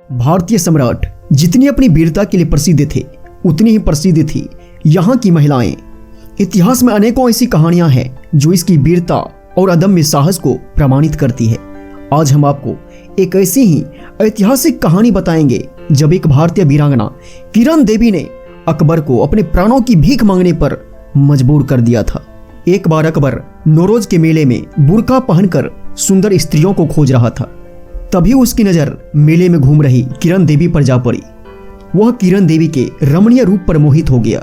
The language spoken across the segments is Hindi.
भारतीय सम्राट जितनी अपनी वीरता के लिए प्रसिद्ध थे उतनी ही प्रसिद्ध थी यहाँ की महिलाएं। इतिहास में अनेकों ऐसी कहानियां हैं जो इसकी वीरता और अदम्य साहस को प्रमाणित करती है। आज हम आपको एक ऐसी ही ऐतिहासिक कहानी बताएंगे जब एक भारतीय वीरांगना किरण देवी ने अकबर को अपने प्राणों की भीख मांगने पर मजबूर कर दिया था। एक बार अकबर नौरोज के मेले में बुर्का पहनकर सुंदर स्त्रियों को खोज रहा था। तभी उसकी नजर मेले में घूम रही किरण देवी पर जा पड़ी। वह किरण देवी के रमणीय रूप पर मोहित हो गया।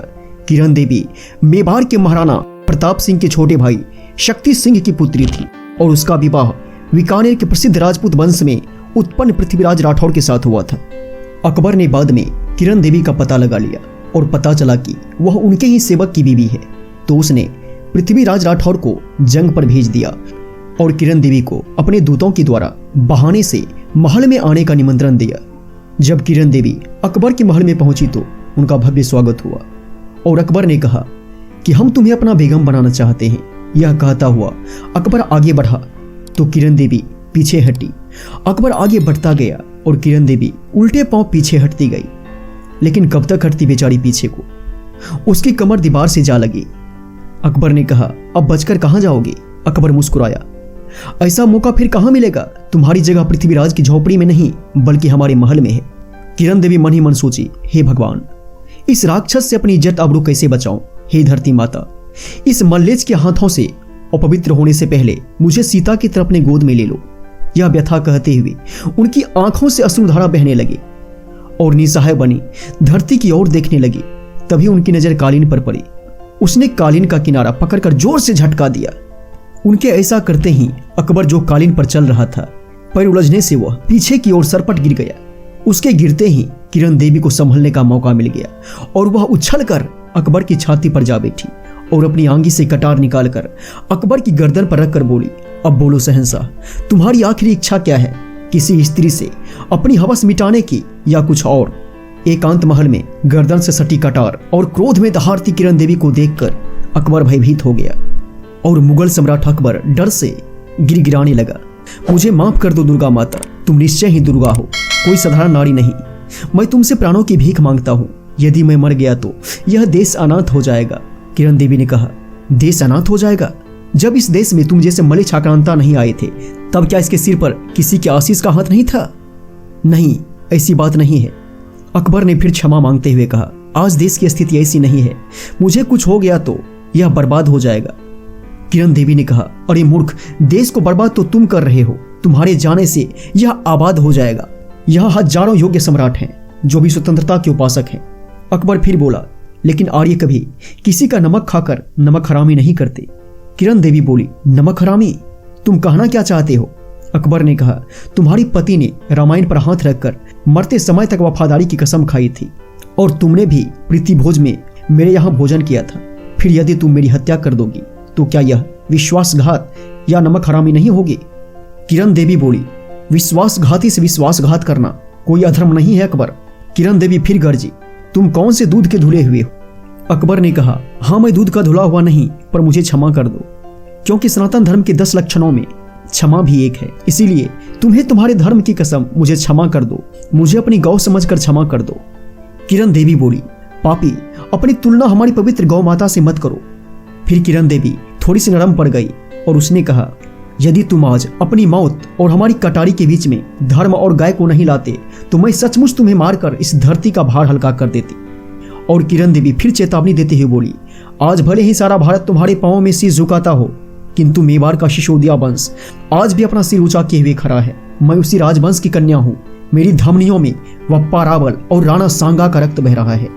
किरण देवी मेवाड़ के महाराणा प्रताप सिंह के छोटे भाई शक्ति सिंह की पुत्री थी और उसका विवाह बीकानेर के प्रसिद्ध राजपूत वंश में उत्पन्न पृथ्वीराज राठौर के साथ हुआ था। अकबर ने बाद में किरण देवी का पता लगा लिया और पता चला कि वह उनके ही सेवक की बीवी है, तो उसने पृथ्वीराज राठौर को जंग पर भेज दिया और किरण देवी को अपने दूतों के द्वारा बहाने से महल में आने का निमंत्रण दिया। जब किरण देवी अकबर के महल में पहुंची तो उनका भव्य स्वागत हुआ और अकबर ने कहा कि हम तुम्हें अपना बेगम बनाना चाहते हैं। यह कहता हुआ अकबर आगे बढ़ा तो किरण देवी पीछे हटी। अकबर आगे बढ़ता गया और किरण देवी उल्टे पांव पीछे हटती गई, लेकिन कब तक हटती बेचारी पीछे को। उसकी कमर दीवार से जा लगी। अकबर ने कहा, अब बचकर कहां जाओगे? अकबर मुस्कुराया, ऐसा मौका फिर कहां मिलेगा? तुम्हारी जगह पृथ्वीराज की झोपड़ी में नहीं बल्कि हमारे महल में है। किरण देवी मन ही मन सोची, हे भगवान, इस राक्षस से अपनी इज्जत आबरू कैसे बचाऊं? हे धरती माता, इस मल्लेज के हाथों से अपवित्र होने से पहले मुझे सीता की तरफ अपने गोद में ले लो। यह व्यथा कहते हुए उनकी आंखों से अश्रुधारा बहने लगी और निसहाय बनी धरती की ओर देखने लगी। तभी उनकी नजर कालीन पर पड़ी। उसने कालीन का किनारा पकड़कर जोर से झटका दिया। उनके ऐसा करते ही अकबर जो कालीन पर चल रहा था, पैर उलझने से वह पीछे की ओर सरपट गिर गया। उसके गिरते ही किरण देवी को संभलने का मौका मिल गया और वह उछलकर अकबर की छाती पर जा बैठी और अपनी आंगी से कटार निकालकर अकबर की गर्दन पर रखकर बोली, अब बोलो शहंशाह, तुम्हारी आखिरी इच्छा क्या है? किसी स्त्री से अपनी हवस मिटाने की या कुछ और? एकांत महल में गर्दन से सटी कटार और क्रोध में दहाड़ती किरण देवी को देखकर अकबर भयभीत हो गया और मुगल सम्राट अकबर डर से गिड़गिड़ाने लगा। मुझे माफ कर दो दुर्गा माता, तुम निश्चय ही दुर्गा हो, कोई साधारण नारी नहीं। मैं तुमसे प्राणों की भीख मांगता हूँ। यदि मैं मर गया तो यह देश अनाथ हो जाएगा। किरण देवी ने कहा, देश अनाथ हो जाएगा? जब इस देश में तुम जैसे मलिक आक्रांता नहीं आए थे तब क्या इसके सिर पर किसी के आशीष का हाथ नहीं था? नहीं, ऐसी बात नहीं है। अकबर ने फिर क्षमा मांगते हुए कहा, आज देश की स्थिति ऐसी नहीं है। मुझे कुछ हो गया तो यह बर्बाद हो जाएगा। किरण देवी ने कहा, अरे मूर्ख, देश को बर्बाद तो तुम कर रहे हो। तुम्हारे जाने से यह आबाद हो जाएगा। यहाँ हजारों योग्य सम्राट हैं जो भी स्वतंत्रता के उपासक हैं। अकबर फिर बोला, लेकिन आर्य कभी किसी का नमक खाकर नमक हरामी नहीं करते। किरण देवी बोली, नमक हरामी? तुम कहना क्या चाहते हो? अकबर ने कहा, तुम्हारी पति ने रामायण पर हाथ रखकर मरते समय तक वफादारी की कसम खाई थी और तुमने भी प्रीति भोज में मेरे यहाँ भोजन किया था। फिर यदि तुम मेरी हत्या कर दोगी तो क्या यह विश्वासघात या नमक हरामी नहीं होगी? किरण देवी बोली, विश्वासघाती से विश्वासघात करना कोई अधर्म नहीं है अकबर। किरण देवी फिर गरजी, तुम कौन से दूध के धुले हुए हो? अकबर ने कहा, हाँ, मैं दूध का धुला हुआ नहीं, पर मुझे क्षमा कर दो, क्योंकि सनातन धर्म के 10 लक्षणों में क्षमा भी एक है। इसीलिए तुम्हें तुम्हारे धर्म की कसम मुझे क्षमा कर दो। मुझे अपनी गौ समझकर क्षमा कर दो। किरण देवी बोली, पापी, अपनी तुलना हमारी पवित्र गौ माता से मत करो। फिर किरण देवी थोड़ी सी नरम पड़ गई और उसने कहा, यदि तुम आज अपनी मौत और हमारी कटारी के बीच में धर्म और गाय को नहीं लाते तो मैं सचमुच तुम्हें मारकर इस धरती का भार हल्का कर देती। और किरण देवी फिर चेतावनी देते हुए बोली, आज भले ही सारा भारत तुम्हारे पांवों में सिर झुकाता हो, किंतु मेवाड़ का सिसोदिया वंश आज भी अपना सिर ऊंचा किए हुए खड़ा है। मैं उसी राजवंश की कन्या हूँ। मेरी धमनियों में वप्पा रावल और राणा सांगा का रक्त बह रहा है।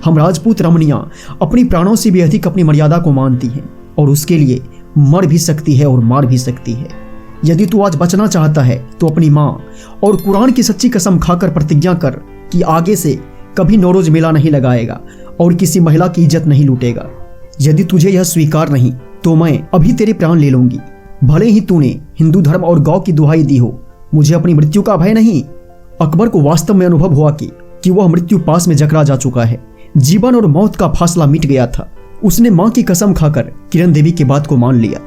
हम राजपूत रमणियां अपनी प्राणों से भी अधिक अपनी मर्यादा को मानती हैं और उसके लिए मर भी सकती है और मार भी सकती है। यदि तू आज बचना चाहता है तो अपनी माँ और कुरान की सच्ची कसम खाकर प्रतिज्ञा कर कि आगे से कभी नौरोज मेला नहीं लगाएगा और किसी महिला की इज्जत नहीं लूटेगा। यदि तुझे यह स्वीकार नहीं तो मैं अभी तेरे प्राण ले लूंगी। भले ही तूने हिंदू धर्म और गौ की दुहाई दी हो, मुझे अपनी मृत्यु का भय नहीं। अकबर को वास्तव में अनुभव हुआ कि वह मृत्यु पास में जकरा जा चुका है। जीवन और मौत का फासला मिट गया था। उसने मां की कसम खाकर किरण देवी की बात को मान लिया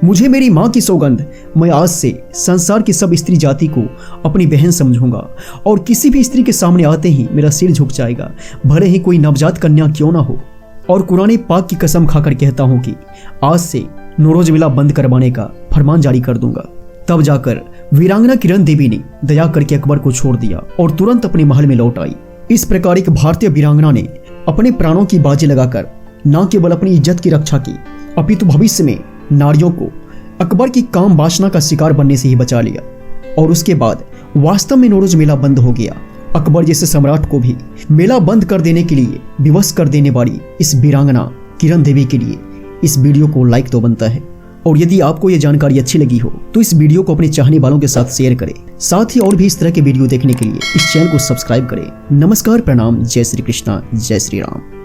मुझे मेरी माँ की सौगंध, मैं आज से संसार की सब स्त्री जाति को अपनी बहन समझूंगा और किसी भी स्त्री के सामने आते ही मेरा सिर झुक जाएगा, भले ही कोई नवजात कन्या क्यों ना हो। और कुरान पाक की कसम खाकर कहता हूँ कि आज से नौरोज मेला बंद करवाने का फरमान जारी कर दूंगा। तब जाकर वीरांगना किरण देवी ने दया करके अकबर को छोड़ दिया और तुरंत अपने महल में लौट आई। इस प्रकार एक भारतीय वीरांगना ने अपने प्राणों की बाजी लगाकर न केवल अपनी इज्जत की रक्षा की, अपितु भविष्य में नारियों को अकबर की काम वासना का शिकार बनने से ही बचा लिया। और उसके बाद वास्तव में नौरोज मेला बंद हो गया। अकबर जैसे सम्राट को भी मेला बंद कर देने के लिए विवश कर देने वाली इस वीरांगना किरण देवी के लिए इस वीडियो को लाइक तो बनता है। और यदि आपको यह जानकारी अच्छी लगी हो तो इस वीडियो को अपने चाहने वालों के साथ शेयर करें। साथ ही और भी इस तरह के वीडियो देखने के लिए इस चैनल को सब्सक्राइब करें। नमस्कार, प्रणाम, जय श्री कृष्णा, जय श्री राम।